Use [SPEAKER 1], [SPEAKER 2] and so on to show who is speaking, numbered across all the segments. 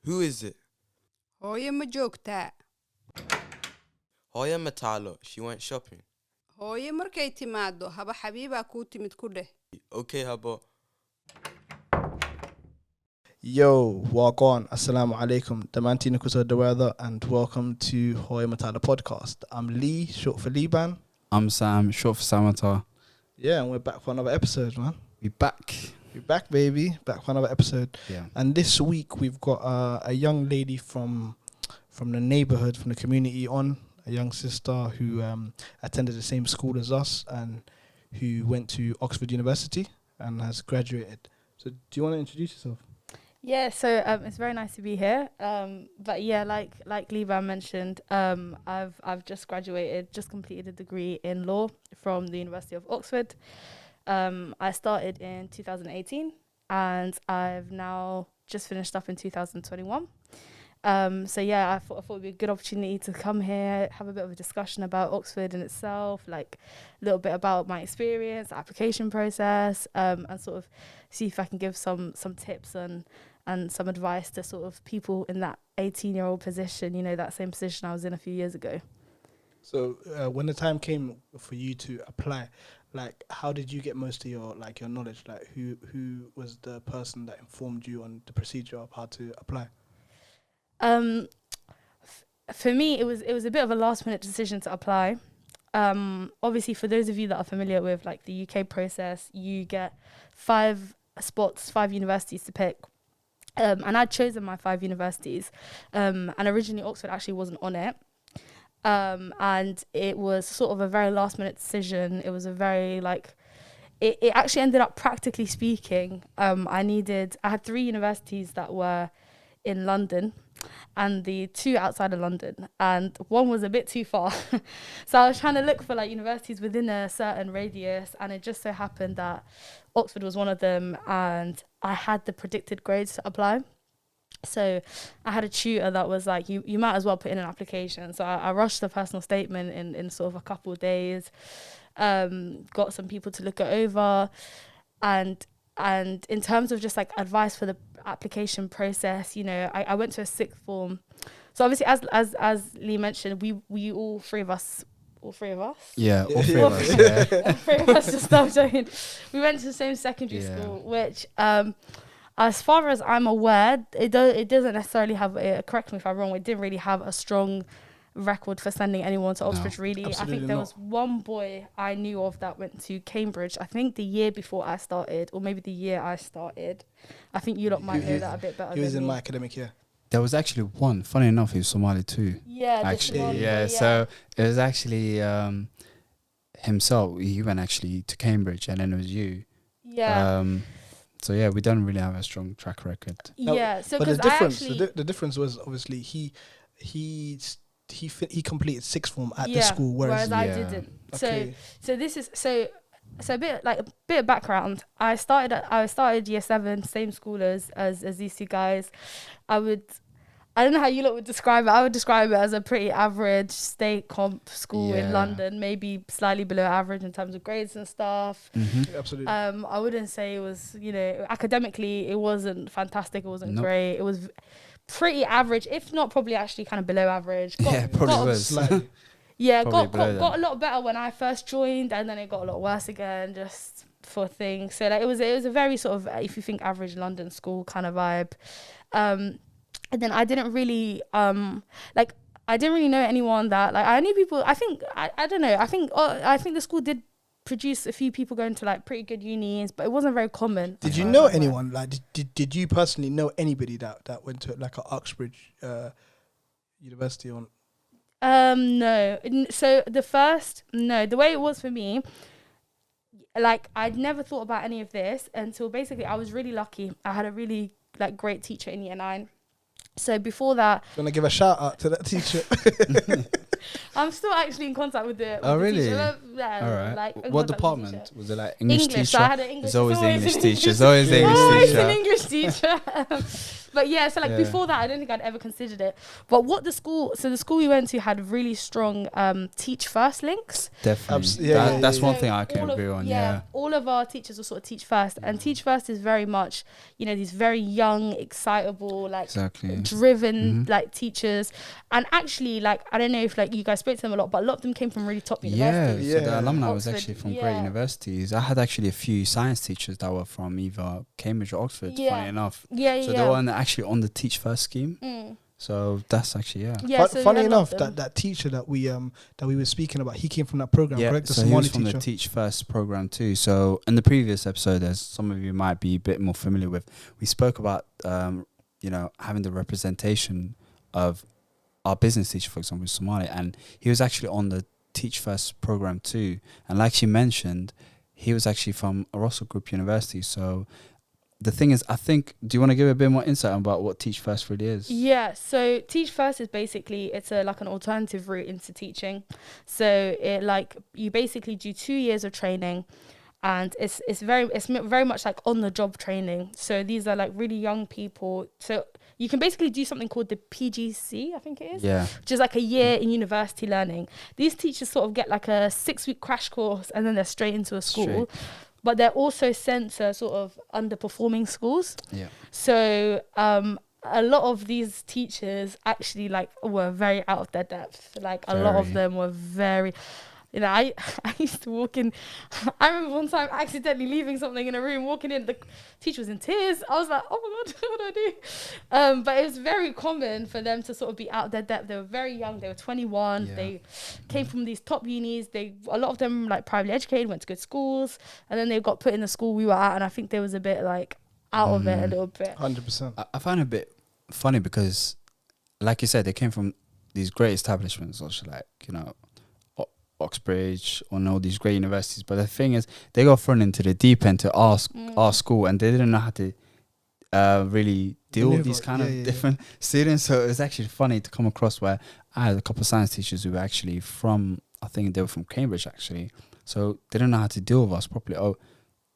[SPEAKER 1] Who is it?
[SPEAKER 2] Hooyo ma joogtaa?
[SPEAKER 1] Hooyo Mataalo. She went shopping.
[SPEAKER 2] Hooyo markay timaado haba xabiibaa kuu timid ku dheh.
[SPEAKER 1] Okay, habo.
[SPEAKER 3] Yo, walk on. Assalamu alaikum. Damantina kuso dawada and welcome to Hooyo Mataalo podcast. I'm Lee, short for Liban.
[SPEAKER 4] I'm Sam, short for Samata.
[SPEAKER 3] Yeah, and we're back for another episode, man.
[SPEAKER 4] We back.
[SPEAKER 3] We're back, baby. Back for another episode.
[SPEAKER 4] Yeah.
[SPEAKER 3] And this week we've got a young lady from the neighborhood, from the community on, a young sister who attended the same school as us and who went to Oxford University and has graduated. So do you want to introduce yourself?
[SPEAKER 5] Yeah, so it's very nice to be here. But yeah, like Liban mentioned, I've just graduated, just completed a degree in law from the University of Oxford. I started in 2018 and I've now just finished up in 2021. So yeah, I thought it'd be a good opportunity to come here, have a bit of a discussion about Oxford in itself, like a little bit about my experience, the application process, and sort of see if I can give some tips and some advice to sort of people in that 18-year-old position, you know, that same position I was in a few years ago.
[SPEAKER 3] So when the time came for you to apply, like how did you get most of your knowledge? Like who was the person that informed you on the procedure of how to apply?
[SPEAKER 5] For me, it was a bit of a last minute decision to apply. Obviously, for those of you that are familiar with like the UK process, you get 5 spots, 5 universities to pick. And I'd chosen my 5 universities. And originally Oxford actually wasn't on it. And it was sort of a very last minute decision. It was a very it actually ended up, practically speaking, I had 3 universities that were in London and the 2 outside of London, and one was a bit too far. So I was trying to look for like universities within a certain radius, and it just so happened that Oxford was one of them, and I had the predicted grades to apply. So I had a tutor that was like, you might as well put in an application. So I rushed the personal statement in sort of a couple of days, got some people to look it over, and in terms of just like advice for the application process, you know, I went to a 6th form. So obviously, as Lee mentioned, we all three of us.
[SPEAKER 4] Yeah, all three of us. Yeah.
[SPEAKER 5] All 3 of us, just stop joking. We went to the same secondary school, which, as far as I'm aware, it doesn't necessarily have, correct me if I'm wrong, it didn't really have a strong record for sending anyone to Oxford, really. I think there was one boy I knew of that went to Cambridge, I think the year before I started, or maybe the year I started. I think you lot might know that a bit better.
[SPEAKER 3] He was in my academic year.
[SPEAKER 4] There was actually one, funny enough, he was Somali too.
[SPEAKER 5] Yeah,
[SPEAKER 4] actually. Yeah, so it was actually himself. He went actually to Cambridge, and then it was you.
[SPEAKER 5] Yeah.
[SPEAKER 4] So yeah, we don't really have a strong track record.
[SPEAKER 5] Yeah, so
[SPEAKER 3] but the difference was obviously he completed 6th form at the school, whereas
[SPEAKER 5] I didn't.
[SPEAKER 3] Okay.
[SPEAKER 5] So this is so a bit of background. I started year 7, same school as these 2 guys. I don't know how you lot would describe it. I would describe it as a pretty average state comp school in London, maybe slightly below average in terms of grades and stuff.
[SPEAKER 4] Mm-hmm.
[SPEAKER 3] Absolutely.
[SPEAKER 5] I wouldn't say it was, you know, academically it wasn't fantastic. It wasn't great. It was pretty average, if not probably actually kind of below average.
[SPEAKER 4] Probably was.
[SPEAKER 5] Yeah, got a lot better when I first joined, and then it got a lot worse again, just for things. So like it was a very sort of, if you think average London school kind of vibe. And then I didn't really I didn't really know anyone that I knew people. I think I don't know. I think the school did produce a few people going to like pretty good unis, but it wasn't very common.
[SPEAKER 3] Did you know anyone? Like, did you personally know anybody that went to like a Uxbridge University on?
[SPEAKER 5] No. So the way it was for me, like I'd never thought about any of this until basically I was really lucky. I had a really like great teacher in year 9. So before that,
[SPEAKER 3] you want to give a shout out to that teacher?
[SPEAKER 5] I'm still actually in contact with the.
[SPEAKER 4] Oh really?
[SPEAKER 5] Teacher.
[SPEAKER 4] Yeah, all right.
[SPEAKER 5] Like,
[SPEAKER 4] what department was it? Like English teacher?
[SPEAKER 5] So I had an English.
[SPEAKER 4] It's always the English teacher. It's always the English teacher.
[SPEAKER 5] Always an English teacher. But yeah, so like
[SPEAKER 4] Yeah.
[SPEAKER 5] before that, I don't think I'd ever considered it. But what the school we went to had really strong teach first links.
[SPEAKER 4] Definitely.
[SPEAKER 3] Yeah,
[SPEAKER 4] That's one
[SPEAKER 5] So
[SPEAKER 4] thing I can
[SPEAKER 5] all of-
[SPEAKER 4] agree on.
[SPEAKER 5] yeah,
[SPEAKER 4] Yeah.
[SPEAKER 5] all of our teachers will sort of teach first, and teach first is very much, you know, these very young, excitable, like
[SPEAKER 4] Exactly.
[SPEAKER 5] driven like teachers. And actually, like, I don't know if like you guys spoke to them a lot, but a lot of them came from really top
[SPEAKER 4] Yeah,
[SPEAKER 5] universities.
[SPEAKER 4] so
[SPEAKER 3] Yeah.
[SPEAKER 4] the alumni was
[SPEAKER 5] Oxford,
[SPEAKER 4] actually from
[SPEAKER 5] yeah.
[SPEAKER 4] great universities. I had actually a few science teachers that were from either Cambridge or Oxford,
[SPEAKER 5] Yeah.
[SPEAKER 4] funny enough.
[SPEAKER 5] Yeah,
[SPEAKER 4] So
[SPEAKER 5] yeah.
[SPEAKER 4] they were actually on the Teach First scheme.
[SPEAKER 5] Mm.
[SPEAKER 4] So that's actually,
[SPEAKER 5] Yeah, so
[SPEAKER 3] Funny
[SPEAKER 5] a lot
[SPEAKER 3] enough,
[SPEAKER 5] of them.
[SPEAKER 3] that teacher that we were speaking about, he came from that program, correct? The
[SPEAKER 4] so he
[SPEAKER 3] Somali
[SPEAKER 4] was from
[SPEAKER 3] teacher.
[SPEAKER 4] the Teach First program too. So in the previous episode, as some of you might be a bit more familiar with, we spoke about, you know, having the representation of our business teacher, for example, Somali, and he was actually on the Teach First program too. And like she mentioned, he was actually from a Russell Group University. So the thing is, I think, do you want to give a bit more insight about what Teach First really is?
[SPEAKER 5] Yeah, so Teach First is basically, it's a like an alternative route into teaching. So it like you basically do 2 years of training, and it's very much like on the job training. So these are like really young people. So you can basically do something called the PGC, I think it is.
[SPEAKER 4] Yeah.
[SPEAKER 5] Which is like a year in university learning. These teachers sort of get like a 6-week crash course, and then they're straight into a school.
[SPEAKER 4] Straight.
[SPEAKER 5] But they're also sent to sort of underperforming schools.
[SPEAKER 4] Yeah.
[SPEAKER 5] So a lot of these teachers actually like were very out of their depth. Like a lot of
[SPEAKER 4] Very.
[SPEAKER 5] them were very, you know, I used to walk in. I remember one time accidentally leaving something in a room, walking in, the teacher was in tears. I was like, oh my God, what do I do? But it was very common for them to sort of be out of their depth. They were very young. They were 21.
[SPEAKER 4] Yeah.
[SPEAKER 5] They came from these top unis. A lot of them like privately educated, went to good schools, and then they got put in the school we were at. And I think there was a bit like out of it a little bit.
[SPEAKER 3] 100%.
[SPEAKER 4] I find it a bit funny because, like you said, they came from these great establishments, also like, you know, Oxbridge or all these great universities. But the thing is, they got thrown into the deep end to our school, and they didn't know how to really deal with these kind of different students. So it was actually funny to come across where I had a couple of science teachers who were actually from, I think they were from Cambridge actually. So they didn't know how to deal with us properly. Oh,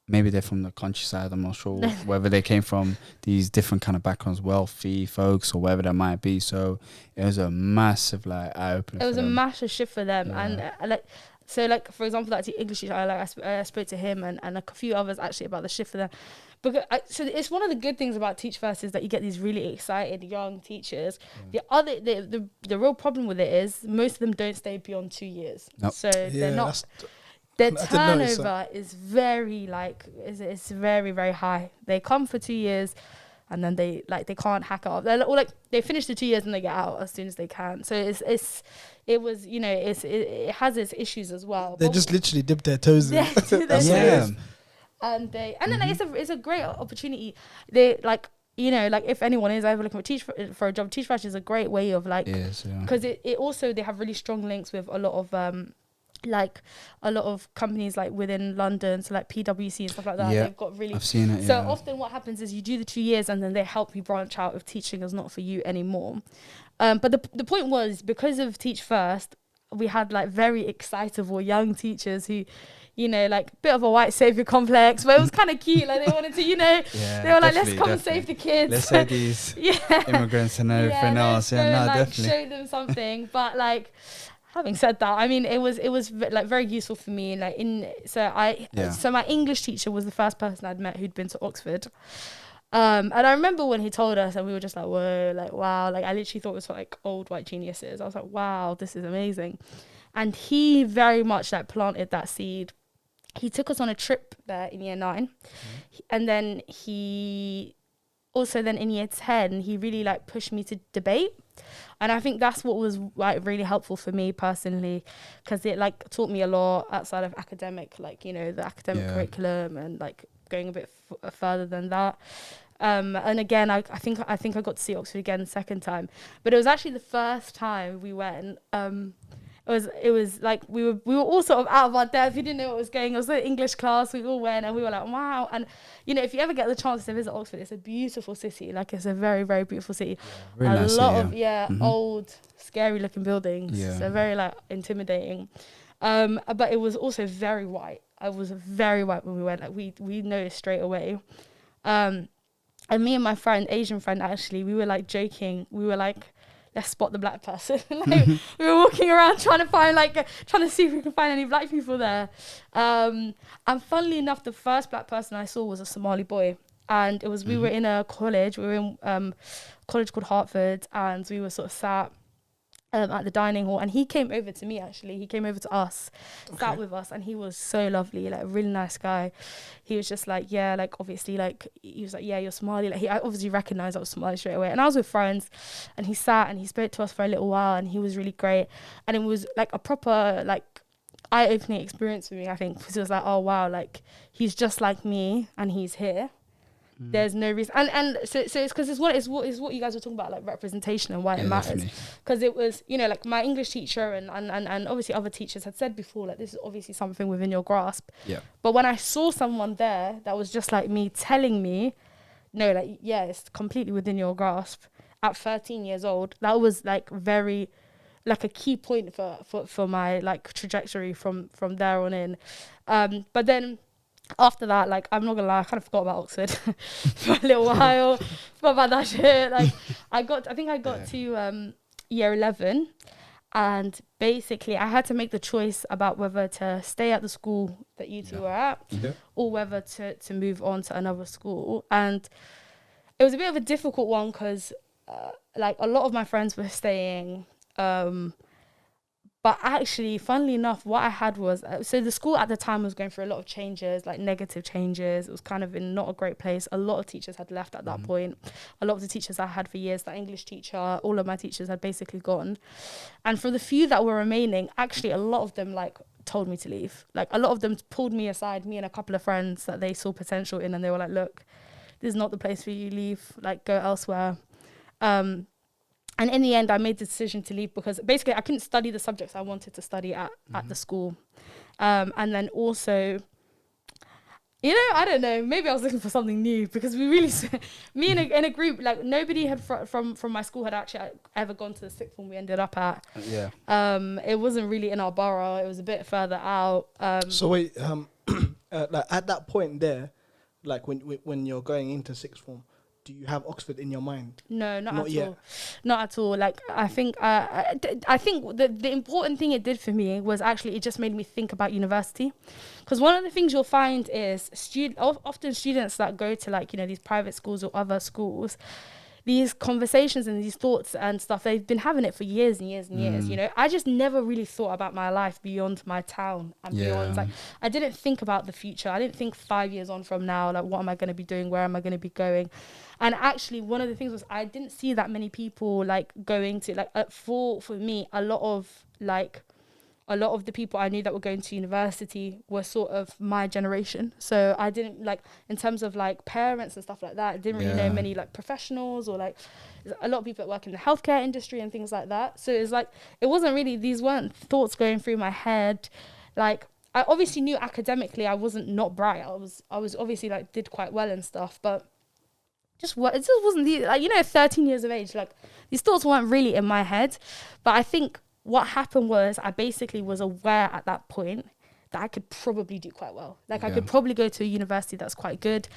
[SPEAKER 4] maybe they're from the countryside. I'm not sure whether they came from these different kind of backgrounds, wealthy folks or whatever that might be. So it was a massive like eye opener.
[SPEAKER 5] It was a massive shift for them.
[SPEAKER 4] Yeah.
[SPEAKER 5] And like for example, that English teacher, I spoke to him and a few others actually about the shift for them. Because so it's one of the good things about Teach First is that you get these really excited young teachers. The real problem with it is most of them don't stay beyond 2 years.
[SPEAKER 4] Nope.
[SPEAKER 5] So they're not.
[SPEAKER 3] I
[SPEAKER 5] Their
[SPEAKER 3] did notice
[SPEAKER 5] turnover is very it's very, very high. They come for 2 years, and then they can't hack it up. They're like they finish the 2 years and they get out as soon as they can. So it has its issues as well.
[SPEAKER 3] They just literally dip their toes in.
[SPEAKER 5] Yeah. And then like, it's a great opportunity. They like, you know, like if anyone is ever looking for a job, Teach First is a great way of like, because it also, they have really strong links with a lot of companies like within London, so like PwC and stuff like that.
[SPEAKER 4] Yeah,
[SPEAKER 5] they've got really.
[SPEAKER 4] I've seen it.
[SPEAKER 5] So often what happens is you do the 2 years and then they help you branch out if teaching is not for you anymore. But the point was, because of Teach First, we had like very excitable young teachers who, you know, like a bit of a white savior complex, but it was kind of cute. Like they wanted to, you know, they were like, let's come and save the kids.
[SPEAKER 4] Let's save these immigrants and everything else. Definitely.
[SPEAKER 5] Show them something. But like, having said that, I mean, it was like very useful for me. Like so my English teacher was the first person I'd met who'd been to Oxford. And I remember when he told us, and we were just like, whoa, like, wow. Like, I literally thought it was for like old white geniuses. I was like, wow, this is amazing. And he very much like planted that seed. He took us on a trip there in year 9. And then he also then in year 10, he really like pushed me to debate. And I think that's what was like really helpful for me personally, because it like taught me a lot outside of academic, like, you know, the academic curriculum and like going a bit further than that. And again, I think I got to see Oxford again the second time, but it was actually the first time we went. It was like we were all sort of out of our depth. We didn't know what was going on. It was an English class. We all went and we were like, wow. And, you know, if you ever get the chance to visit Oxford, it's a beautiful city. Like, it's a very, very beautiful city.
[SPEAKER 4] Really nice
[SPEAKER 5] lot
[SPEAKER 4] city,
[SPEAKER 5] of, old, scary looking buildings.
[SPEAKER 4] Yeah.
[SPEAKER 5] So very, like, intimidating. But it was also very white. I was very white when we went. Like, we noticed straight away. And And me and my friend, Asian friend, actually, we were like joking. We were like, let's spot the black person. Like, we were walking around trying to see if we could find any black people there. And funnily enough, the first black person I saw was a Somali boy. And it was, we were in a college. We were in a college called Hartford, and we were sort of sat at the dining hall, and he came over to me, actually. He came over to us, sat with us, and he was so lovely, like a really nice guy. He was just like, yeah, like obviously, like he was like, yeah, you're Somali. Like I obviously recognized I was Somali straight away. And I was with friends, and he sat and he spoke to us for a little while, and he was really great. And it was like a proper like eye-opening experience for me, I think, because it was like, oh wow, like he's just like me, and he's here. There's no reason, and so it's because it's what you guys were talking about, like representation and why it matters. Because it was, you know, like my English teacher and obviously other teachers had said before, like this is obviously something within your grasp.
[SPEAKER 4] Yeah.
[SPEAKER 5] But when I saw someone there that was just like me, telling me, no, like yeah, it's completely within your grasp. At 13 years old, that was like very, like a key point for my like trajectory from there on in. But then, after that, like, I'm not gonna lie, I kind of forgot about Oxford for a little while. Forgot about that shit. Like, I think I got to year 11, and basically I had to make the choice about whether to stay at the school that you two were at, or whether to move on to another school. And it was a bit of a difficult one because like a lot of my friends were staying. But actually, funnily enough, what I had was, so the school at the time was going through a lot of changes, like negative changes. It was kind of in not a great place. A lot of teachers had left at that point. A lot of the teachers I had for years, the English teacher, all of my teachers had basically gone. And for the few that were remaining, actually a lot of them like told me to leave. Like a lot of them pulled me aside, me and a couple of friends that they saw potential in, and they were like, look, this is not the place for you, leave, like go elsewhere. And in the end, I made the decision to leave because basically I couldn't study the subjects I wanted to study at the school. And then also, you know, I don't know, maybe I was looking for something new because we really, me in a group, like nobody had from my school had actually ever gone to the sixth form we ended up at.
[SPEAKER 4] Yeah.
[SPEAKER 5] It wasn't really in our borough. It was a bit further out.
[SPEAKER 3] So wait, like at that point there, like when you're going into sixth form, do you have Oxford in your mind?
[SPEAKER 5] No, not at
[SPEAKER 3] yet.
[SPEAKER 5] all. Not at all. Like I think the important thing it did for me was actually it just made me think about university, because one of the things you'll find is often students that go to like, you know, these private schools or other schools, these conversations and these thoughts and stuff, they've been having it for years and years and years. You know, I just never really thought about my life beyond my town and beyond. Like, I didn't think about the future. I didn't think 5 years on from now, like, what am I going to be doing? Where am I going to be going? And actually, one of the things was I didn't see that many people like going to like for me, a lot of the people I knew that were going to university were sort of my generation. So I didn't like, in terms of like parents and stuff like that, I didn't really know many like professionals or like a lot of people that work in the healthcare industry and things like that. So it's like, it wasn't really, these weren't thoughts going through my head. Like, I obviously knew academically I wasn't not bright. I was obviously like did quite well and stuff, but it just wasn't the, like, you know, 13 years of age, like these thoughts weren't really in my head. But I think what happened was I basically was aware at that point that I could probably do quite well. Like I could probably go to a university that's quite good.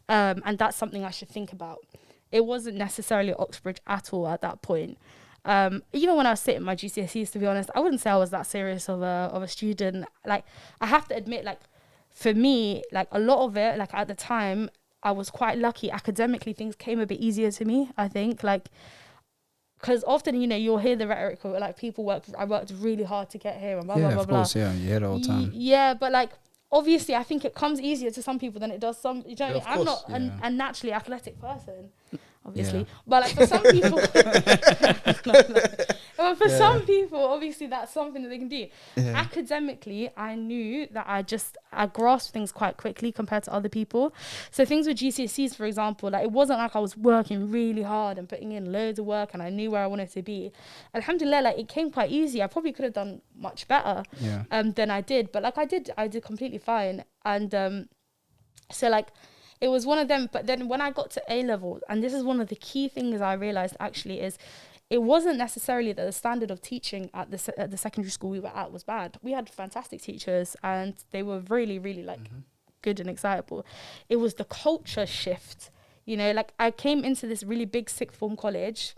[SPEAKER 5] And that's something I should think about. It wasn't necessarily Oxbridge at all at that point. Even when I was sitting my GCSEs, to be honest, I wouldn't say I was that serious of a student. Like, I have to admit, like, for me, like a lot of it, like at the time, I was quite lucky. Academically, things came a bit easier to me, I think. Like, because often, you know, you'll hear the rhetoric of like I worked really hard to get here and blah, blah, blah, blah.
[SPEAKER 4] Of course, yeah, you hear it all the time.
[SPEAKER 5] Yeah, but like, obviously, I think it comes easier to some people than it does some. You know,
[SPEAKER 3] Yeah,
[SPEAKER 5] I'm
[SPEAKER 3] course,
[SPEAKER 5] not a naturally athletic person, obviously.
[SPEAKER 4] Yeah.
[SPEAKER 5] But like for some people, but for some people, obviously, that's something that they can do.
[SPEAKER 4] Yeah.
[SPEAKER 5] Academically, I knew that I grasped things quite quickly compared to other people. So things with GCSEs, for example, like it wasn't like I was working really hard and putting in loads of work and I knew where I wanted to be. Alhamdulillah, like it came quite easy. I probably could have done much better than I did, but like I did completely fine. And so like it was one of them. But then when I got to A-level, and this is one of the key things I realized actually is it wasn't necessarily that the standard of teaching at the secondary school we were at was bad. We had fantastic teachers and they were really, really like good and excitable. It was the culture shift You know, like I came into this really big sixth form college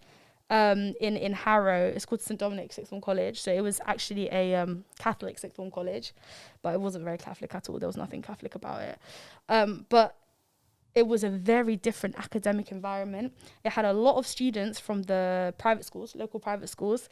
[SPEAKER 5] in Harrow. It's called St. Dominic Sixth Form College. So it was actually a Catholic sixth form college, but it wasn't very Catholic at all. There was nothing Catholic about it. But it was a very different academic environment. It had a lot of students from the private schools, local private schools,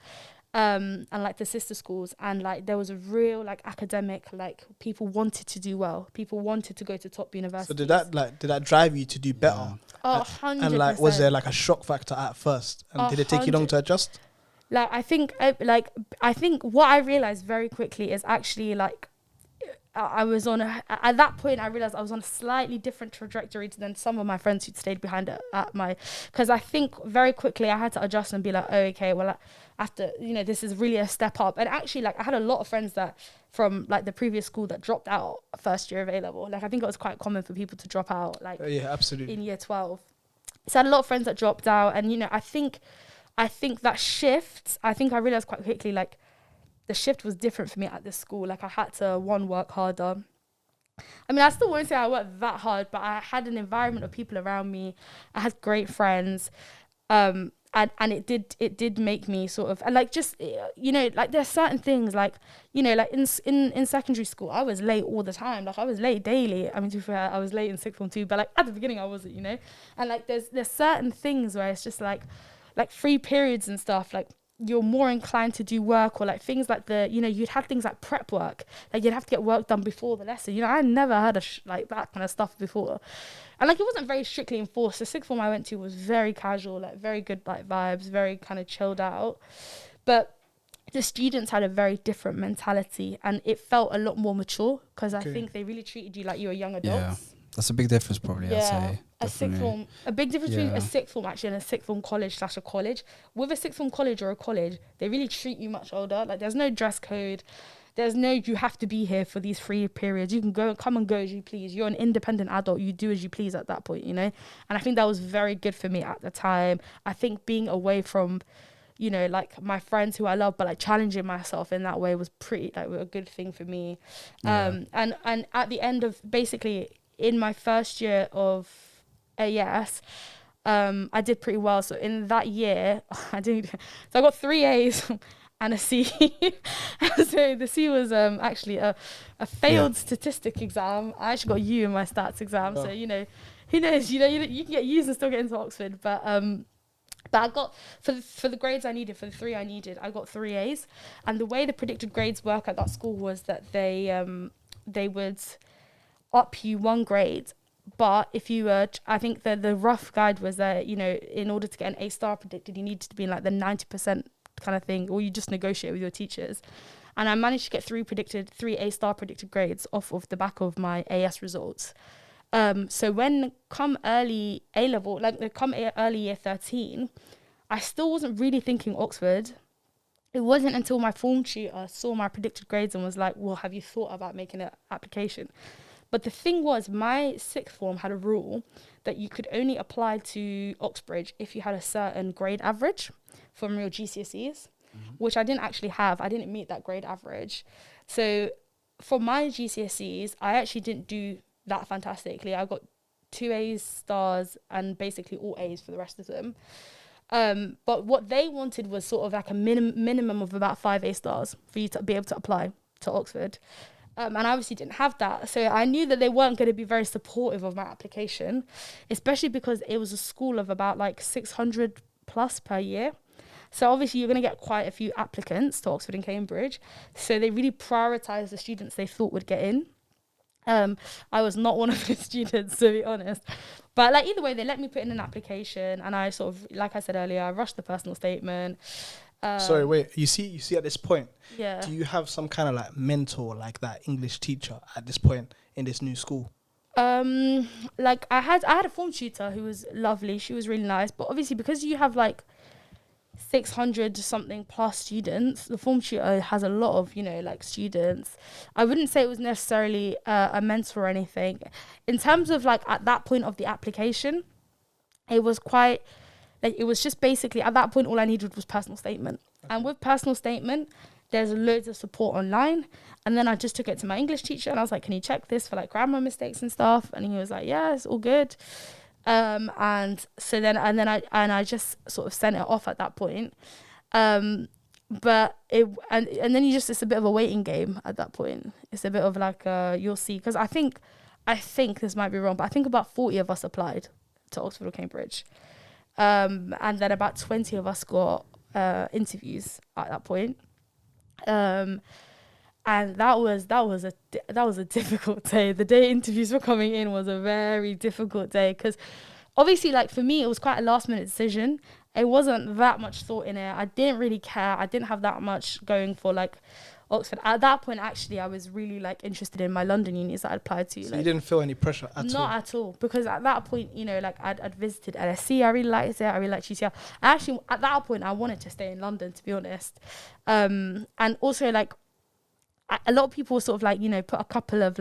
[SPEAKER 5] and like the sister schools, and like there was a real like academic, like people wanted to do well, people wanted to go to top universities.
[SPEAKER 3] So did that drive you to do better?
[SPEAKER 5] Oh, 100%.
[SPEAKER 3] And like, was there like a shock factor at first, and did it take you long to adjust?
[SPEAKER 5] Like I think what I realized very quickly is actually like I was on at that point I realized I was on a slightly different trajectory than some of my friends who'd stayed behind at my, because I think very quickly I had to adjust and be like, oh, okay, well, after, you know, this is really a step up. And actually, like, I had a lot of friends that from like the previous school that dropped out first year of A level. Like I think it was quite common for people to drop out, like
[SPEAKER 3] yeah, absolutely,
[SPEAKER 5] in year 12. So I had a lot of friends that dropped out, and you know, I think that shift, I think I realized quite quickly, like, the shift was different for me at this school. Like I had to work harder. I mean, I still won't say I worked that hard, but I had an environment of people around me. I had great friends, and it did make me sort of, and like, just, you know, like there's certain things, like, you know, like in secondary school I was late all the time. Like I was late daily. I mean, to be fair, I was late in sixth form too, but like at the beginning I wasn't, you know. And like there's certain things where it's just like free periods and stuff, like you're more inclined to do work, or like things like you know, you'd have things like prep work, like you'd have to get work done before the lesson. You know, I never heard of like that kind of stuff before, and like it wasn't very strictly enforced. The sixth form I went to was very casual, like very good like vibes, very kind of chilled out, but the students had a very different mentality, and it felt a lot more mature, because I think they really treated you like you were young adults.
[SPEAKER 4] Yeah, that's a big difference probably, I'd say.
[SPEAKER 5] A sixth form, a big difference between a sixth form actually and a sixth form college / a college. With a sixth form college or a college, they really treat you much older. Like there's no dress code, there's no you have to be here for these free periods. You can come and go as you please. You're an independent adult. You do as you please at that point, you know. And I think that was very good for me at the time. I think being away from, you know, like my friends who I love, but like challenging myself in that way was pretty like a good thing for me. And at the end of basically in my first year of AS, I did pretty well. So in that year, I got 3 A's and a C. So the C was actually a failed statistic exam. I actually got U in my stats exam. So, you know, who knows? You know, you can get U's and still get into Oxford. But I got, for the grades I needed, for the 3 I needed, I got 3 A's. And the way the predicted grades work at that school was that they would up you 1 grade. But if you were, I think the rough guide was that, you know, in order to get an A star predicted, you needed to be in like the 90% kind of thing, or you just negotiate with your teachers. And I managed to get 3 A star predicted grades off of the back of my AS results. So when come early A level, like come early year 13, I still wasn't really thinking Oxford. It wasn't until my form tutor saw my predicted grades and was like, well, have you thought about making an application? But the thing was, my sixth form had a rule that you could only apply to Oxbridge if you had a certain grade average from your GCSEs, which I didn't actually have. I didn't meet that grade average. So for my GCSEs, I actually didn't do that fantastically. I got 2 A stars and basically all A's for the rest of them. But what they wanted was sort of like a minimum of about 5 A stars for you to be able to apply to Oxford. And I obviously didn't have that. So I knew that they weren't going to be very supportive of my application, especially because it was a school of about like 600 plus per year. So obviously you're going to get quite a few applicants to Oxford and Cambridge. So they really prioritized the students they thought would get in. I was not one of the students, to be honest. But like either way, they let me put in an application, and I sort of, like I said earlier, I rushed the personal statement.
[SPEAKER 3] Sorry, wait. You see at this point,
[SPEAKER 5] yeah.
[SPEAKER 3] Do you have some kind of like mentor, like that English teacher at this point in this new school?
[SPEAKER 5] Like I had a form tutor who was lovely. She was really nice. But obviously, because you have like 600 something plus students, the form tutor has a lot of, you know, like students. I wouldn't say it was necessarily a mentor or anything. In terms of like at that point of the application, it was quite. Like it was just basically, at that point, all I needed was personal statement. Okay. And with personal statement, there's loads of support online. And then I just took it to my English teacher and I was like, can you check this for like grammar mistakes and stuff? And he was like, yeah, it's all good. And so then I just sort of sent it off at that point. But and then it's a bit of a waiting game at that point. It's a bit of like you'll see, because I think this might be wrong, but I think about 40 of us applied to Oxford or Cambridge, and then about 20 of us got interviews at that point. And that was a difficult day. The day interviews were coming in was a very difficult day, because obviously, like, for me, it was quite a last minute decision. It wasn't that much thought in it. I didn't really care. I didn't have that much going for like Oxford. At that point, actually, I was really like interested in my London unis that I applied to.
[SPEAKER 3] So
[SPEAKER 5] like,
[SPEAKER 3] you didn't feel any pressure at all?
[SPEAKER 5] Not at all, because at that point, you know, like I'd visited LSE. I really liked it. I really liked UCL. Actually, at that point, I wanted to stay in London, to be honest. And also, like, a lot of people sort of like, you know, put a couple of,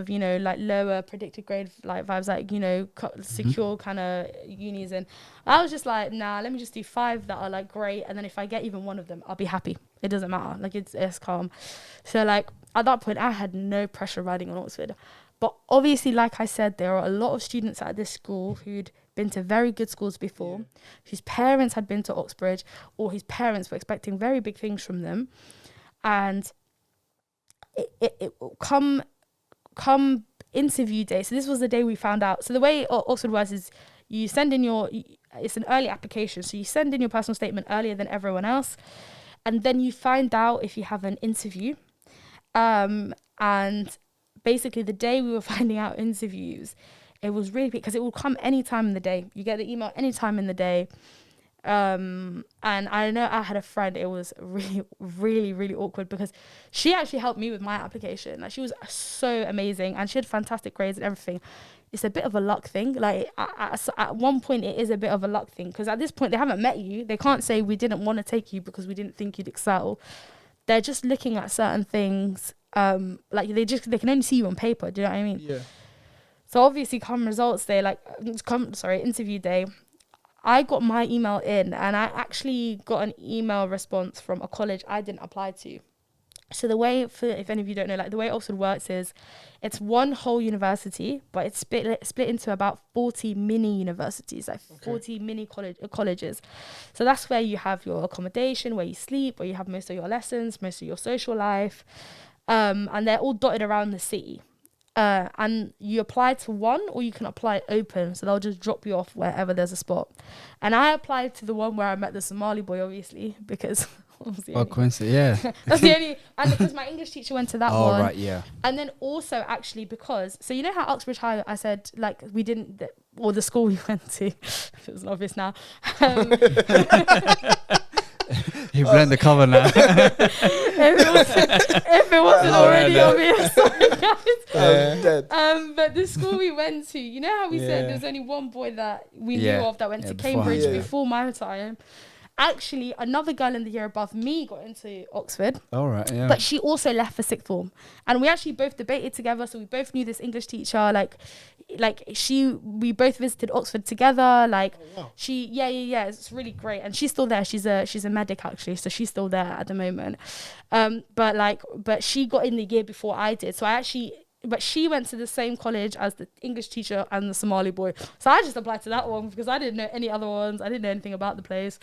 [SPEAKER 5] you know, like lower predicted grade like vibes, like, you know, secure kind of unis. And I was just like, nah, let me just do 5 that are like great. And then if I get even one of them, I'll be happy. It doesn't matter. Like, it's calm. So like at that point, I had no pressure riding on Oxford. But obviously, like I said, there are a lot of students at this school who'd been to very good schools before, whose parents had been to Oxbridge, or whose parents were expecting very big things from them. And it come interview day. So this was the day we found out. So the way Oxford works is you send in it's an early application. So you send in your personal statement earlier than everyone else. And then you find out if you have an interview. And basically the day we were finding out interviews, it was really big, because it will come any time in the day. You get the email any time in the day. And I know I had a friend, it was really, really, really awkward, because she actually helped me with my application. Like, she was so amazing, and she had fantastic grades and everything. It's a bit of a luck thing. Like, at one point, it is a bit of a luck thing, because at this point, they haven't met you. They can't say we didn't want to take you because we didn't think you'd excel. They're just looking at certain things. Like, they can only see you on paper. Do you know what I mean?
[SPEAKER 3] Yeah.
[SPEAKER 5] So obviously, come results day, interview day, I got my email in, and I actually got an email response from a college I didn't apply to. So the way, if any of you don't know, like, the way Oxford works is it's one whole university, but it's split into about 40 mini universities, like 40 mini colleges. So that's where you have your accommodation, where you sleep, where you have most of your lessons, most of your social life, and they're all dotted around the city. And you apply to one, or you can apply open, so they'll just drop you off wherever there's a spot. And I applied to the one where I met the Somali boy, obviously, because
[SPEAKER 4] coincidence, yeah.
[SPEAKER 5] That's the only, and because my English teacher went to that one.
[SPEAKER 4] Oh, right, yeah.
[SPEAKER 5] And then also, actually, because, so you know how Uxbridge High, I said, like, we didn't, or the school we went to, it was obvious now.
[SPEAKER 4] You've learned the cover now.
[SPEAKER 5] if it wasn't already obvious, sorry guys. But the school we went to, you know how we said there was only one boy that we knew of that went to Cambridge before my time. Actually, another girl in the year above me got into Oxford.
[SPEAKER 4] All right, yeah.
[SPEAKER 5] But she also left for sixth form, and we actually both debated together. So we both knew this English teacher. We both visited Oxford together. Like, she, it's really great, and she's still there. She's a medic actually, so she's still there at the moment. But she got in the year before I did. But she went to the same college as the English teacher and the Somali boy. So I just applied to that one because I didn't know any other ones. I didn't know anything about the place.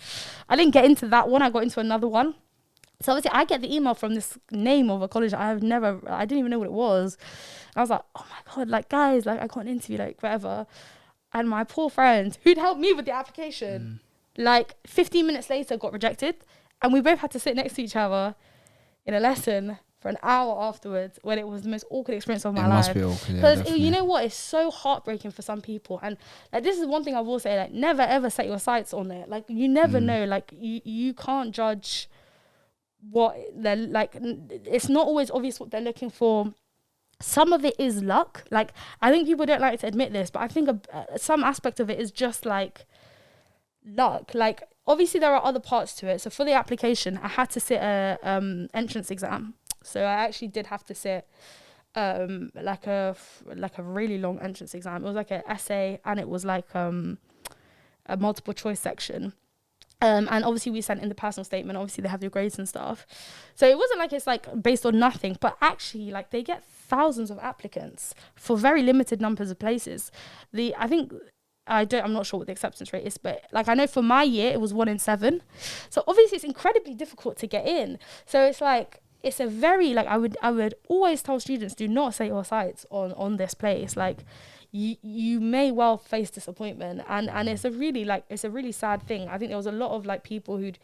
[SPEAKER 5] I didn't get into that one. I got into another one. So obviously I get the email from this name of a college I didn't even know what it was. I was like, oh my God, like, guys, like, I got an interview, like, whatever. And my poor friend, who'd helped me with the application, like 15 minutes later got rejected. And we both had to sit next to each other in a lesson for an hour afterwards, when it was the most awkward experience of my life. It must be awkward, because you know what, it's so heartbreaking for some people. And like, this is one thing I will say, like, never ever set your sights on it. Like, you never know, like, you can't judge what they're like. It's not always obvious what they're looking for. Some of it is luck. Like, I think people don't like to admit this, but I think some aspect of it is just like luck. Like, obviously there are other parts to it. So for the application, I had to sit a entrance exam. So I actually did have to sit like a really long entrance exam. It was like an essay, and it was like a multiple choice section. And obviously we sent in the personal statement. Obviously they have your grades and stuff. So it wasn't like it's like based on nothing, but actually, like, they get thousands of applicants for very limited numbers of places. I'm not sure what the acceptance rate is, but like I know for my year it was 1 in 7. So obviously it's incredibly difficult to get in. So it's like it's a very like I would always tell students, do not set your sights on this place. Like you may well face disappointment, and it's a really sad thing. I think there was a lot of like people who'd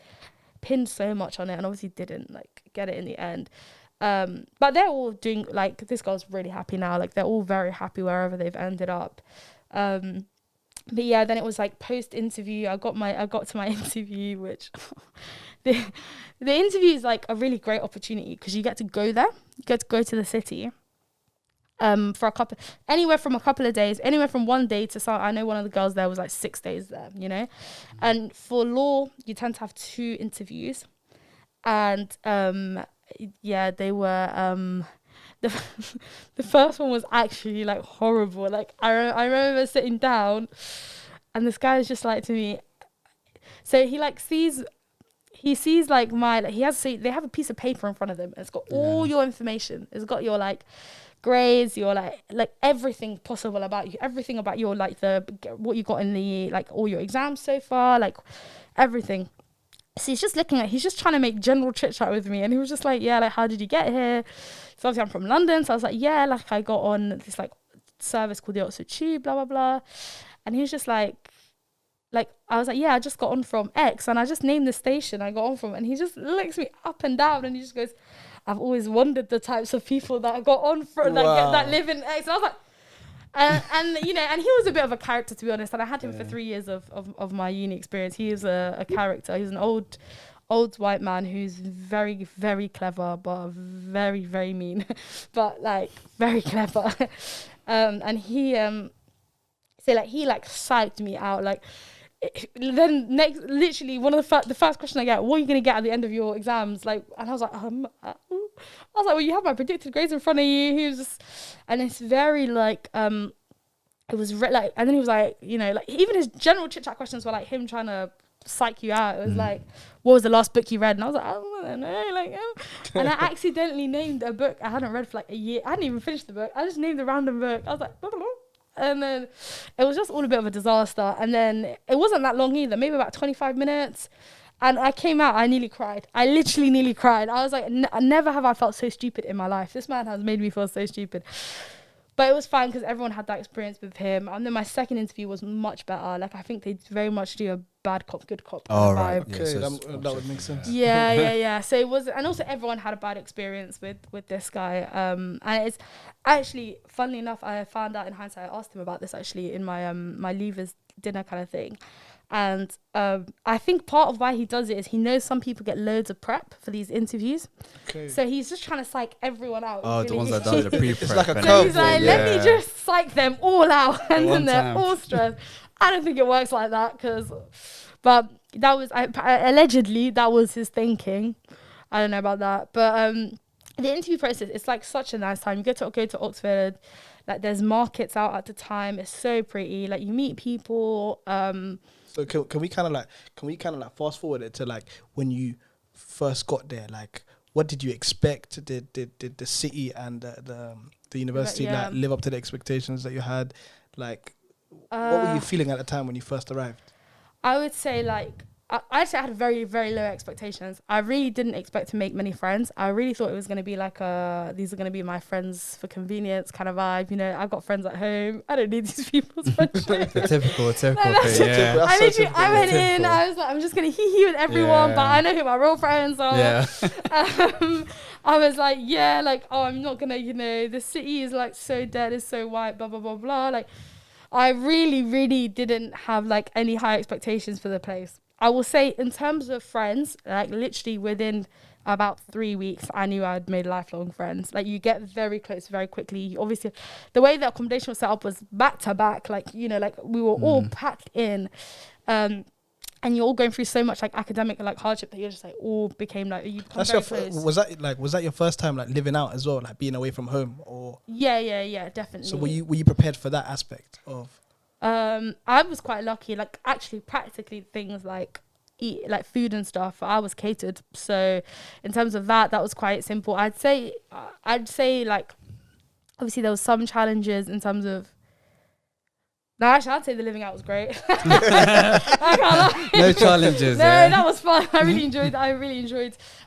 [SPEAKER 5] pinned so much on it and obviously didn't like get it in the end. But they're all doing, like, this girl's really happy now. Like they're all very happy wherever they've ended up. But yeah, then it was like post interview. I got to my interview, which the interview is like a really great opportunity because you get to go there, you get to go to the city. For anywhere from a couple of days, anywhere from 1 day to some. I know one of the girls there was like 6 days there, you know. And for law, you tend to have 2 interviews, and yeah, they were the first one was actually like horrible. Like I remember sitting down, and this guy is just like to me. So he sees like they have a piece of paper in front of them. And it's got all your information. It's got your like grades, your like everything possible about you, everything about your like what you got in the like all your exams so far, like everything. So he's just trying to make general chit chat with me, and he was just like, yeah, like how did you get here? So obviously I'm from London, so I was like, yeah, like I got on this like service called the Oxford Tube, blah blah blah. And he was just like I was like, yeah, I just got on from X, and I just named the station I got on from, and he just looks me up and down, and he just goes, I've always wondered the types of people that got on from that live in X. And I was like, and you know, and he was a bit of a character, to be honest, and I had him for 3 years of my uni experience. He is a character. He's an old white man who's very, very clever, but very, very mean, but like very clever. And he psyched me out. Like then literally one of the first question I get, what are you gonna get at the end of your exams? Like, and I was like, well, you have my predicted grades in front of you. He was just, and it's very like it was like, and then he was like, you know, like even his general chit chat questions were like him trying to psych you out. It was like, what was the last book you read? And I was like, I don't know, like, and I accidentally named a book I hadn't read for like a year. I hadn't even finished the book. I just named a random book. I was like, blah, blah, blah. And then it was just all a bit of a disaster. And then it wasn't that long either, maybe about 25 minutes. And I came out, I nearly cried. I literally nearly cried. I was like, never have I felt so stupid in my life. This man has made me feel so stupid. But it was fine because everyone had that experience with him. And then my second interview was much better. Like, I think they very much do a bad cop, good cop kind of vibe.
[SPEAKER 3] Okay, that would make sense.
[SPEAKER 5] Yeah. So it was, and also everyone had a bad experience with this guy. And it's actually, funnily enough, I found out in hindsight, I asked him about this actually in my my leavers dinner kind of thing. And I think part of why he does it is he knows some people get loads of prep for these interviews. Okay. So he's just trying to psych everyone out.
[SPEAKER 4] Oh, the ones that done the pre-prep.
[SPEAKER 3] It's like a
[SPEAKER 5] so he's like, let me just psych them all out, and then they're all stressed. I don't think it works like that, but that was allegedly that was his thinking. I don't know about that, but the interview process, it's like such a nice time. You get to go to Oxford. Like there's markets out at the time. It's so pretty. Like you meet people.
[SPEAKER 3] So can we kind of like fast forward it to like when you first got there? Like, what did you expect? Did the city and the university like live up to the expectations that you had? Like, what were you feeling at the time when you first arrived?
[SPEAKER 5] I would say like I actually had very, very low expectations. I really didn't expect to make many friends. I really thought it was going to be like these are going to be my friends for convenience kind of vibe. You know, I've got friends at home. I don't need these people's friendship.
[SPEAKER 4] The typical thing,
[SPEAKER 5] yeah. I went in, I was like, I'm just going to hee-hee with everyone, but I know who my real friends are. Yeah. I was like, I'm not going to, you know, the city is like so dead, it's so white, blah, blah, blah, blah. Like, I really, really didn't have like any high expectations for the place. I will say in terms of friends, like literally within about 3 weeks, I knew I'd made lifelong friends. Like you get very close very quickly. Obviously, the way the accommodation was set up was back to back. Like, you know, like we were all packed in. And you're all going through so much like academic like hardship that you're just like all became like you become very close.
[SPEAKER 3] Was that your first time like living out as well, like being away from home? Or
[SPEAKER 5] yeah, definitely.
[SPEAKER 3] So were you prepared for that aspect of?
[SPEAKER 5] I was quite lucky. Like actually, practically things like food and stuff, I was catered. So in terms of that was quite simple. I'd say like obviously there was some challenges in terms of. No, actually, I'd say the living out was great. I can't lie.
[SPEAKER 4] No challenges.
[SPEAKER 5] No,
[SPEAKER 4] yeah.
[SPEAKER 5] that was fun. I really enjoyed.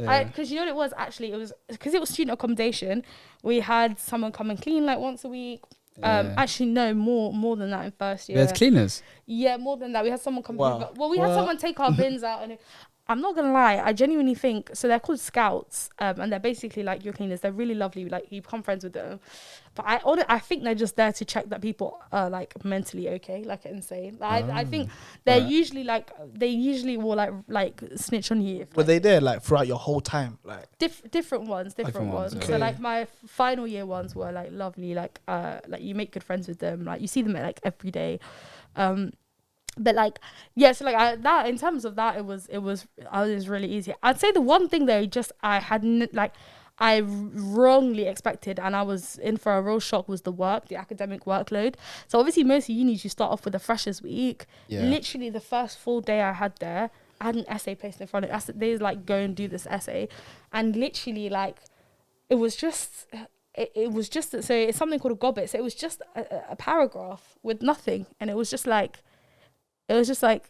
[SPEAKER 4] Yeah.
[SPEAKER 5] Because you know what it was actually. It was because it was student accommodation. We had someone come and clean like once a week.
[SPEAKER 4] Yeah.
[SPEAKER 5] Actually, no, more than that in first year.
[SPEAKER 4] We had cleaners.
[SPEAKER 5] Yeah, more than that. We had someone come.
[SPEAKER 3] Wow.
[SPEAKER 5] Well, we had someone take our bins out, and I'm not gonna lie. I genuinely think so. They're called scouts, and they're basically like your cleaners. They're really lovely. Like you become friends with them, but I think they're just there to check that people are like mentally okay, like insane. Like, I think they're usually like they usually will like snitch on you. If,
[SPEAKER 3] Were they there like throughout your whole time? Like
[SPEAKER 5] different ones.
[SPEAKER 4] Different ones,
[SPEAKER 5] So
[SPEAKER 3] okay.
[SPEAKER 5] like my final year ones were like lovely. Like you make good friends with them. Like you see them like every day. But like yeah, so like that in terms of that, it was really easy. I'd say the one thing though, I wrongly expected, and I was in for a real shock, was the academic workload. So obviously most unis you start off with a freshers week.
[SPEAKER 4] Yeah.
[SPEAKER 5] Literally the first full day I had there, I had an essay placed in front of they like go and do this essay, and literally like it was just so it's something called a gobbet. So it was just a paragraph with nothing, and it was just like it was something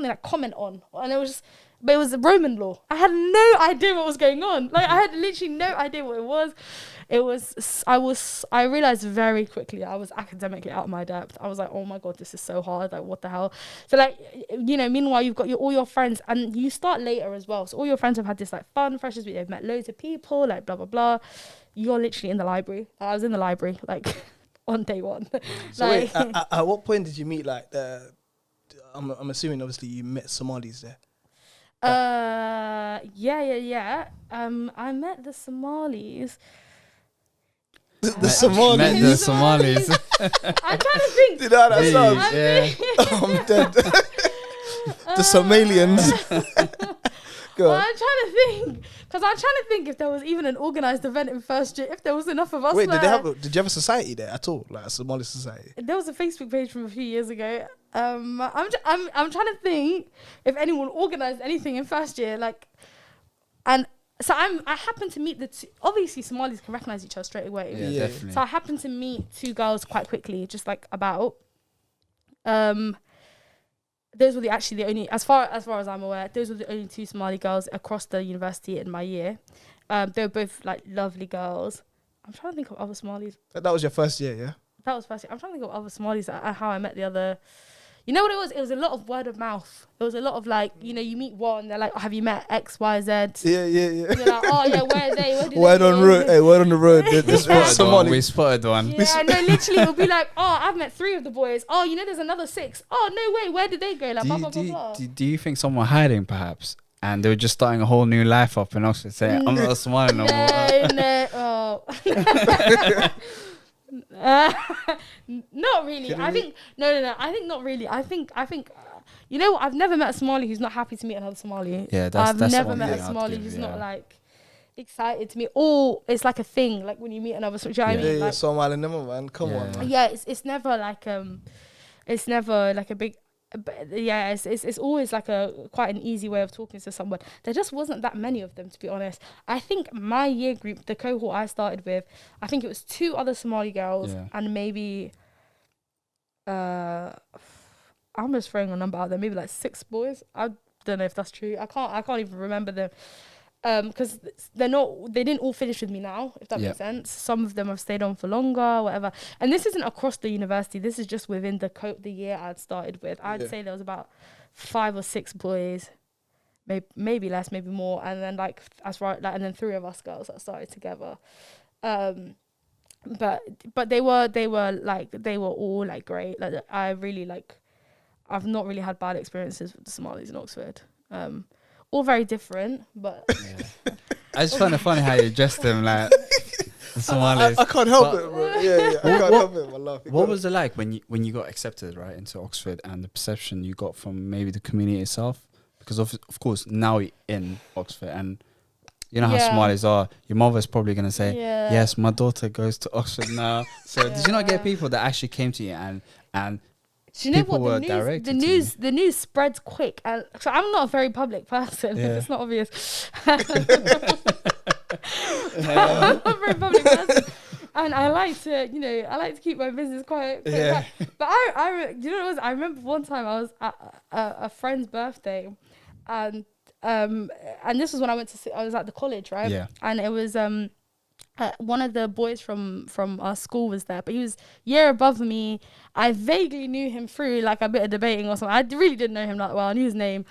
[SPEAKER 5] like comment on, and it was just, but it was the Roman law. I had no idea what was going on. Like I had literally no idea what it was. I realized very quickly I was academically out of my depth. I was like, oh my God, this is so hard. Like what the hell? So like, you know, meanwhile you've got all your friends, and you start later as well. So all your friends have had this like fun freshers week. They've met loads of people, like blah, blah, blah. You're literally in the library. I was in the library, like on day one.
[SPEAKER 3] so
[SPEAKER 5] like,
[SPEAKER 3] wait, at what point did you meet like the? I'm assuming obviously you met Somalis there.
[SPEAKER 5] Yeah. I met the Somalis.
[SPEAKER 3] The Somalis.
[SPEAKER 4] Met the Somalis.
[SPEAKER 5] I'm trying to think.
[SPEAKER 3] Do you know how that sounds?
[SPEAKER 4] Yeah.
[SPEAKER 3] I'm dead. The Somalians. Go
[SPEAKER 5] Well,
[SPEAKER 3] on.
[SPEAKER 5] I'm trying to think if there was even an organised event in first year, if there was enough of us.
[SPEAKER 3] Wait,
[SPEAKER 5] there.
[SPEAKER 3] did you have a society there at all? Like a Somali society?
[SPEAKER 5] There was a Facebook page from a few years ago. I'm trying to think if anyone organised anything in first year, like, and so I happened to meet the two. Obviously, Somalis can recognise each other straight away.
[SPEAKER 4] Yeah,
[SPEAKER 3] Yeah.
[SPEAKER 4] definitely.
[SPEAKER 5] So I happened to meet two girls quite quickly, just like about. Those were the only, as far as I'm aware, those were the only two Somali girls across the university in my year. They were both like lovely girls. I'm trying to think of other Somalis.
[SPEAKER 3] That was your first year, yeah?
[SPEAKER 5] That was first year. I'm trying to think of other Somalis and how I met the other. You know what it was? It was a lot of word of mouth. There was a lot of like, you know, you meet one, they're like, oh, have you met X, Y, Z?
[SPEAKER 3] Yeah.
[SPEAKER 5] And you're like, oh yeah, where are they? Where do
[SPEAKER 3] Word
[SPEAKER 5] they
[SPEAKER 3] on
[SPEAKER 5] live?
[SPEAKER 3] road. Hey, word on the road. This
[SPEAKER 5] Yeah.
[SPEAKER 3] was Somali.
[SPEAKER 4] We spotted one.
[SPEAKER 5] Yeah, no, literally, it'll be like, oh, I've met 3 of the boys. Oh, you know, there's another 6. Oh, no way, where did they go? Like, blah, blah, blah, blah.
[SPEAKER 4] Do you think someone hiding perhaps? And they were just starting a whole new life up in Oxford saying, I'm not a Somali no more.
[SPEAKER 5] No, not really. I think no. I think not really. I think. You know what? I've never met a Somali who's not happy to meet another Somali.
[SPEAKER 4] Yeah,
[SPEAKER 5] I've
[SPEAKER 4] that's
[SPEAKER 5] never
[SPEAKER 4] one
[SPEAKER 5] met
[SPEAKER 4] thing
[SPEAKER 5] a
[SPEAKER 4] I'd
[SPEAKER 5] Somali
[SPEAKER 4] give,
[SPEAKER 5] who's
[SPEAKER 4] yeah.
[SPEAKER 5] not like excited to meet. Or it's like a thing. Like when you meet another. Do you know what I mean?
[SPEAKER 3] Yeah,
[SPEAKER 5] Like,
[SPEAKER 3] Somali number, man. Come on,
[SPEAKER 4] Yeah.
[SPEAKER 3] man.
[SPEAKER 5] yeah, it's never like a big. But yeah, it's always like quite an easy way of talking to someone. There just wasn't that many of them, to be honest. I think my year group, the cohort I started with, I think it was 2 other Somali girls and maybe I'm just throwing a number out there, maybe like 6 boys. I don't know if that's true. I can't even remember them. Because they didn't all finish with me now, if that makes sense. Some of them have stayed on for longer, whatever. And this isn't across the university. This is just within the year I'd started with. I'd say there was about 5 or 6 boys, maybe less, maybe more, and then and then 3 of us girls that started together. But they were all like great. Like I really like. I've not really had bad experiences with the Somalis in Oxford. All very different, but
[SPEAKER 4] I just find it funny how you address them like the Somalis.
[SPEAKER 3] I can't help it, bro. Yeah. I can't help it. I love it.
[SPEAKER 4] What was it like when you got accepted right into Oxford, and the perception you got from maybe the community itself? Because of course now you're in Oxford, and you know how Somalis are. Your mother's probably gonna say, "Yes, my daughter goes to Oxford now." So did you not get people that actually came to you and
[SPEAKER 5] do you know
[SPEAKER 4] people
[SPEAKER 5] what
[SPEAKER 4] were directed to
[SPEAKER 5] the news spreads quick, and so I'm not a very public person. If it's not obvious. I'm not a very public person, And I like to, I like to keep my business quite quiet. But you know what it was? I remember one time I was at a friend's birthday, and this was when I was at the college, right?
[SPEAKER 4] Yeah.
[SPEAKER 5] And it was one of the boys from our school was there, but he was year above me. I vaguely knew him through like a bit of debating or something. I really didn't know him that well. I knew his name.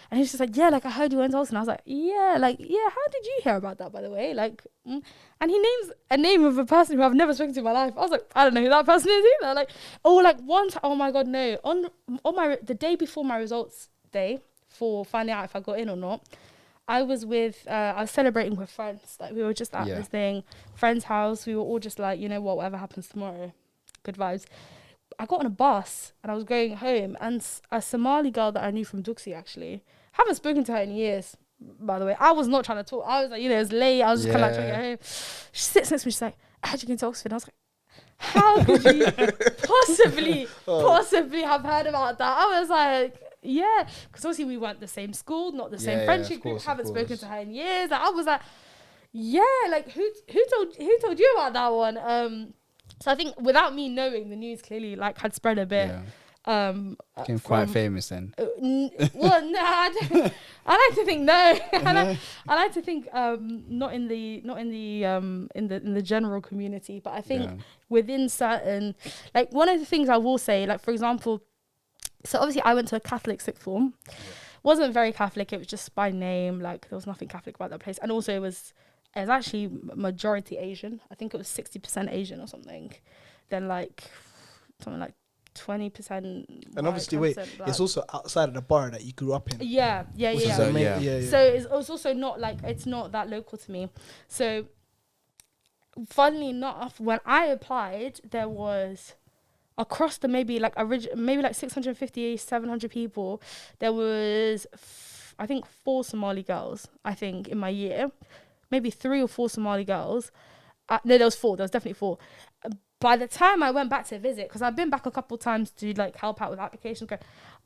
[SPEAKER 5] And he was just like, yeah, like I heard you went to Oxford. And I was like, yeah, how did you hear about that, by the way? Like, and he names a name of a person who I've never spoken to in my life. I was like, I don't know who that person is either. Like, oh my God, no. On the day before my results day for finding out if I got in or not, I was celebrating with friends. Like, we were just at this thing, friend's house. We were all just like, you know what, whatever happens tomorrow, good vibes. I got on a bus and I was going home, and a Somali girl that I knew from Duxie, actually, haven't spoken to her in years, by the way. I was not trying to talk. I was like, it was late. I was just kind of like trying to get home. She sits next to me. She's like, how'd you get to Oxford? And I was like, how could you possibly have heard about that? I was like, yeah, because obviously we weren't the same school, not the same friendship group, haven't spoken to her in years. Like, I was like, yeah, like who told you about that one? So I think without me knowing, the news clearly like had spread a bit.
[SPEAKER 4] Became quite famous then.
[SPEAKER 5] Well, no, I like to think no. I like to think not in the general community, but I think within certain, like, one of the things I will say, like, for example, so obviously I went to a Catholic sixth form. Wasn't very Catholic. It was just by name. Like, there was nothing Catholic about that place, and also it was actually majority Asian. I think it was 60% Asian or something. Then like something like 20%.
[SPEAKER 3] And obviously, wait, it's also outside of the borough that you grew up in.
[SPEAKER 5] Yeah.
[SPEAKER 3] So
[SPEAKER 5] it's also not like, it's not that local to me. So funnily enough, when I applied, there was across the maybe like 650, 700 people, there was I think 4 Somali girls, I think, in my year. Maybe 3 or 4 Somali girls. No, there was 4. There was definitely 4. By the time I went back to visit, because I've been back a couple times to like help out with applications,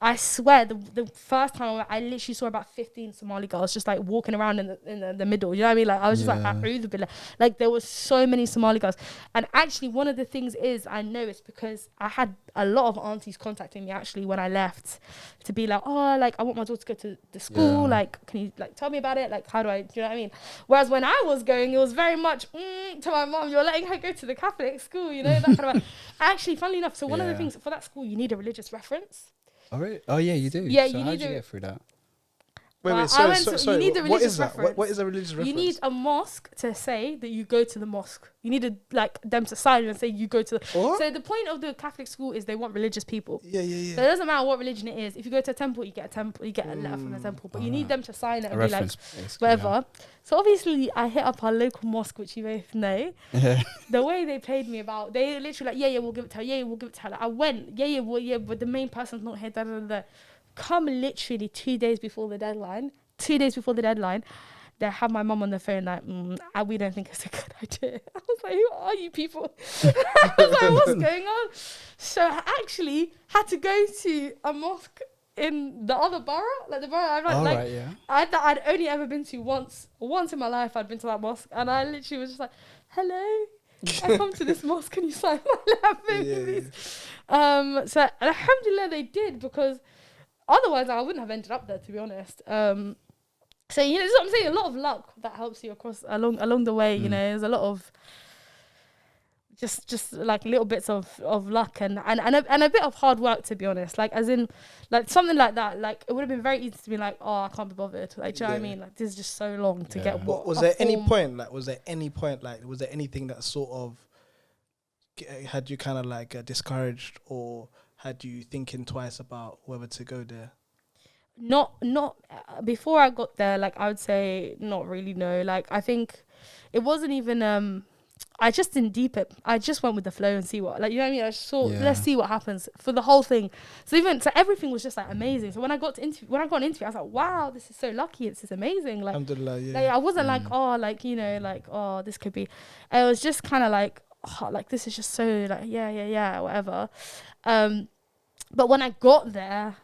[SPEAKER 5] I swear the first time I literally saw about 15 Somali girls just like walking around in the middle. You know what I mean? Like, I was just like there was so many Somali girls. And actually, one of the things is, I know it's because I had a lot of aunties contacting me actually when I left to be like, oh, like I want my daughter to go to the school. Like, can you like tell me about it? Like, how do I? Do you know what I mean? Whereas when I was going, it was very much to my mom, you're letting her go to the Catholic school, you know, that kind of. Actually, funnily enough, so one of the things for that school, you need a religious reference.
[SPEAKER 4] Oh, really? Oh, yeah, you do.
[SPEAKER 5] Yeah,
[SPEAKER 4] so
[SPEAKER 5] you
[SPEAKER 4] how
[SPEAKER 5] need
[SPEAKER 4] did you get through that?
[SPEAKER 3] Sorry.
[SPEAKER 5] You need the religious reference.
[SPEAKER 3] What is a religious reference?
[SPEAKER 5] You need a mosque to say that you go to the mosque. You need them to sign and say you go to the...
[SPEAKER 3] What?
[SPEAKER 5] So the point of the Catholic school is they want religious people.
[SPEAKER 3] Yeah.
[SPEAKER 5] So it doesn't matter what religion it is. If you go to a temple, you get a temple. You get a letter from the temple. But you need them to sign it and be like, whatever. Yeah. So obviously, I hit up our local mosque, which you both know. The way they played me about, they literally like, we'll give it to her. Yeah, we'll give it to her. Like, I went, but the main person's not here. Come literally 2 days before the deadline. 2 days before the deadline, they had my mum on the phone like, we don't think it's a good idea. I was like, who are you people? I was like, what's going on? So I actually had to go to a mosque in the other borough, like the borough I'd only ever been to once in my life. I'd been to that mosque, and I literally was just like, hello, I come to this mosque, can you sign my letter, please? So alhamdulillah they did, because otherwise I wouldn't have ended up there, to be honest. So, you know, that's what I'm saying, a lot of luck that helps you along the way. You know, there's a lot of just like little bits of luck and a bit of hard work, to be honest. Like, as in, like something like that, like it would have been very easy to be like, oh, I can't be bothered. Like, do you know what I mean? Like, this is just so long to get what.
[SPEAKER 3] Was there any point, was there anything that sort of had you kind of like discouraged, or had you thinking twice about whether to go there?
[SPEAKER 5] Not before I got there, like I would say not really, no. Like, I think it wasn't even I just didn't deep it. I just went with the flow and see what, like, you know what I mean? I just thought, let's see what happens for the whole thing. So everything was just like amazing. So when I got an interview, I was like, wow, this is so lucky. This is amazing. Like, like I wasn't like, oh, like, you know, like, oh, this could be. It was just kind of like, oh, like this is just so like, yeah, whatever. But when I got there,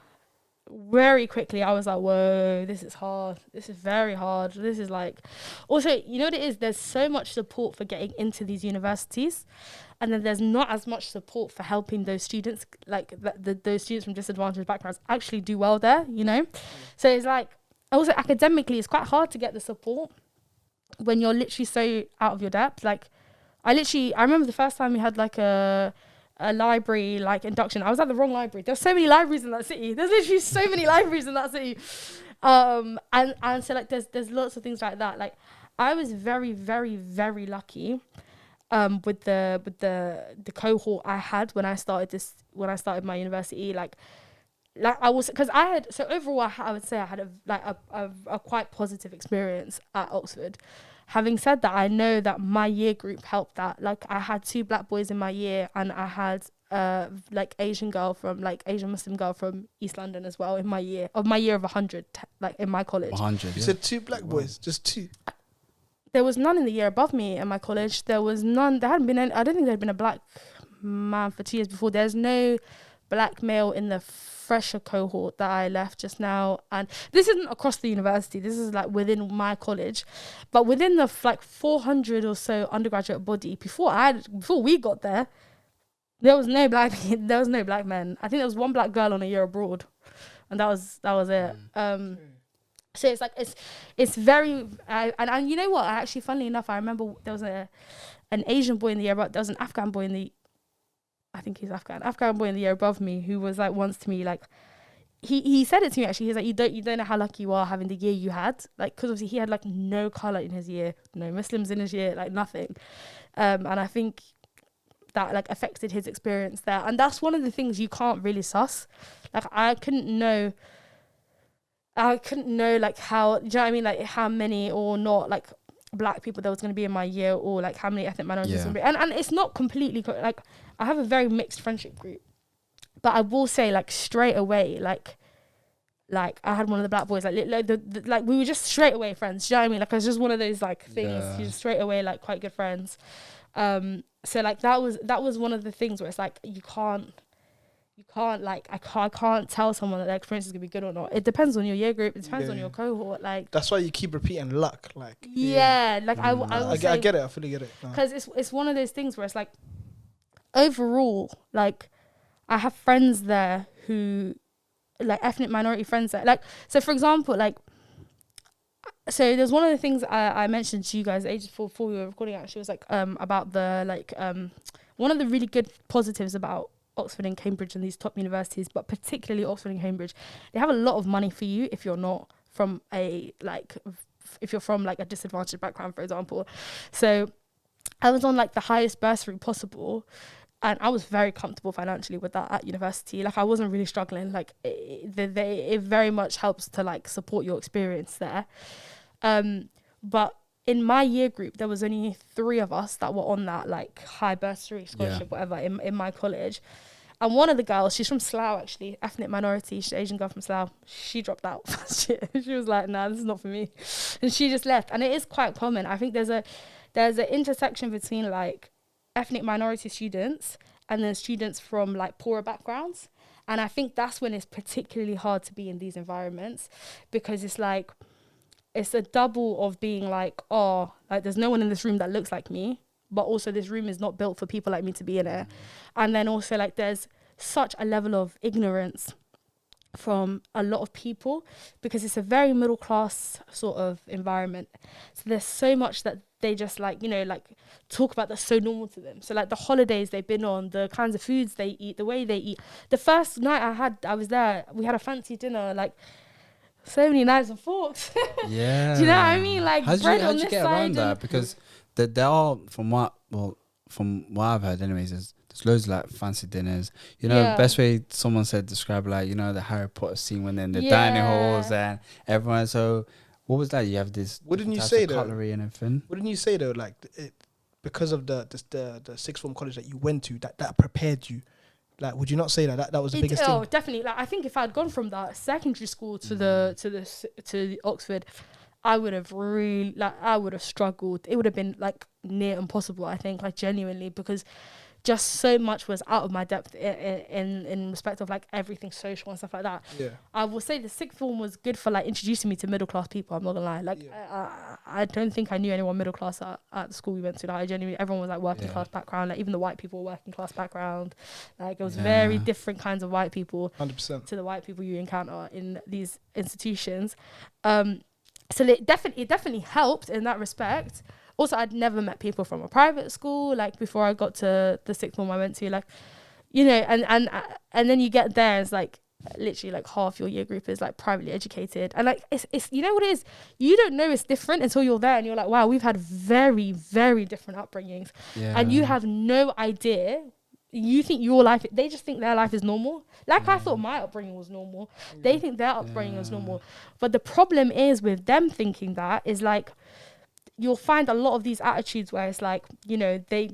[SPEAKER 5] very quickly I was like, whoa, this is hard. This is very hard. This is like, also, you know what it is? There's so much support for getting into these universities, and then there's not as much support for helping those students, like those students from disadvantaged backgrounds actually do well there, you know? So it's like, also academically, it's quite hard to get the support when you're literally so out of your depth. Like, I remember the first time we had like a library like induction. I was at the wrong library. There's so many libraries in that city. There's literally so many libraries in that city. And so like there's lots of things like that. Like, I was very, very, very lucky with the cohort I had when I started my university. Like I was, because I had, so overall I would say I had a quite positive experience at Oxford. Having said that, I know that my year group helped that. Like, I had 2 black boys in my year, and I had like Asian Muslim girl from East London as well in my year of 100, like in my college.
[SPEAKER 4] 100.
[SPEAKER 3] You said 2 black boys, just 2.
[SPEAKER 5] There was none in the year above me in my college. There was none. There hadn't been any, I don't think there had been a black man for 2 years before. There's no black male in the fresher cohort that I left just now, and this isn't across the university, this is like within my college, but within the like 400 or so undergraduate body, before we got there was no black men. I think there was 1 black girl on a year abroad, and that was it. So it's like it's very and you know what, actually, funnily enough, I remember there was an Asian boy in the year, but there was an Afghan boy in the, I think he's Afghan boy in the year above me, who was like once to me, like he said it to me actually. He's like, you don't know how lucky you are having the year you had, like, because obviously he had like no colour in his year, no Muslims in his year, like nothing, and I think that like affected his experience there. And that's one of the things you can't really suss. Like, I couldn't know like how, do you know what I mean, like how many or not like black people there was going to be in my year, or like how many ethnic minorities going to be. And it's not completely like, I have a very mixed friendship group, but I will say like straight away, like I had one of the black boys, like we were just straight away friends. Do you know what I mean? Like, it was just one of those like things. Yeah. You're just straight away like quite good friends. So like that was one of the things where it's like you can't like I can't tell someone that their experience is gonna be good or not. It depends on your year group. It depends on your cohort. Like, that's why you keep repeating luck. Like, like I get it. I fully get it. Because it's one of those things where it's like, overall, like, I have friends there who, like, ethnic minority friends there. Like, so for example, like, so there's one of the things I mentioned to you guys ages before we were recording, actually, was like about the like one of the really good positives about Oxford and Cambridge and these top universities, but particularly Oxford and Cambridge, they have a lot of money for you if you're not from a disadvantaged background, for example. So I was on like the highest bursary possible, and I was very comfortable financially with that at university. Like, I wasn't really struggling. Like, it very much helps to like support your experience there. But in my year group, there was only 3 of us that were on that like high bursary scholarship, whatever, in my college. And one of the girls, she's from Slough, actually, ethnic minority, she's an Asian girl from Slough. She dropped out. She was like, nah, this is not for me. And she just left. And it is quite common. I think there's an intersection between like ethnic minority students and then students from like poorer backgrounds. And I think that's when it's particularly hard to be in these environments, because it's like, it's a double of being like, oh, like there's no one in this room that looks like me, but also this room is not built for people like me to be in it. And then also like there's such a level of ignorance from a lot of people, because it's a very middle class sort of environment. So there's so much that they just like, you know, like talk about that's so normal to them. So like the holidays they've been on, the kinds of foods they eat, the way they eat. The first night I was there, we had a fancy dinner, like so many knives and forks.
[SPEAKER 4] Yeah.
[SPEAKER 5] Do you know what I mean? Like,
[SPEAKER 4] how'd
[SPEAKER 5] bread
[SPEAKER 4] you get around that? Because there are, from what I've heard anyways, there's loads of like fancy dinners. You know, best way someone said describe, like, you know, the Harry Potter scene when they're in the dining halls and everyone. So what was that? You have this.
[SPEAKER 3] Wouldn't you say
[SPEAKER 4] cutlery and everything?
[SPEAKER 3] Wouldn't you say though, like because of the sixth form college that you went to, that prepared you? Like, would you not say that was the biggest thing?
[SPEAKER 5] Oh, definitely. Like, I think if I'd gone from that secondary school to the Oxford, I would have struggled. It would have been like near impossible, I think, like genuinely, because just so much was out of my depth in respect of like everything social and stuff like that.
[SPEAKER 3] Yeah.
[SPEAKER 5] I will say the sixth form was good for like introducing me to middle class people. I'm not gonna lie. Like I don't think I knew anyone middle class at the school we went to. Like I genuinely, everyone was like working class background. Like even the white people were working class background. Like it was very different kinds of white people
[SPEAKER 3] 100%.
[SPEAKER 5] to the white people you encounter in these institutions. So it definitely helped in that respect. Also, I'd never met people from a private school, like before I got to the sixth form I went to, like, you know, and then you get there, it's like literally like half your year group is like privately educated. And like, it's you know what it is? You don't know it's different until you're there and you're like, wow, we've had very, very different upbringings. Yeah. And you have no idea. You think your life, they just think their life is normal. Like I thought my upbringing was normal. They think their upbringing was normal. But the problem is with them thinking that is like, you'll find a lot of these attitudes where it's like, you know, they.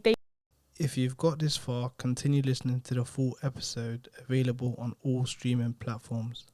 [SPEAKER 3] If you've got this far, continue listening to the full episode, available on all streaming platforms.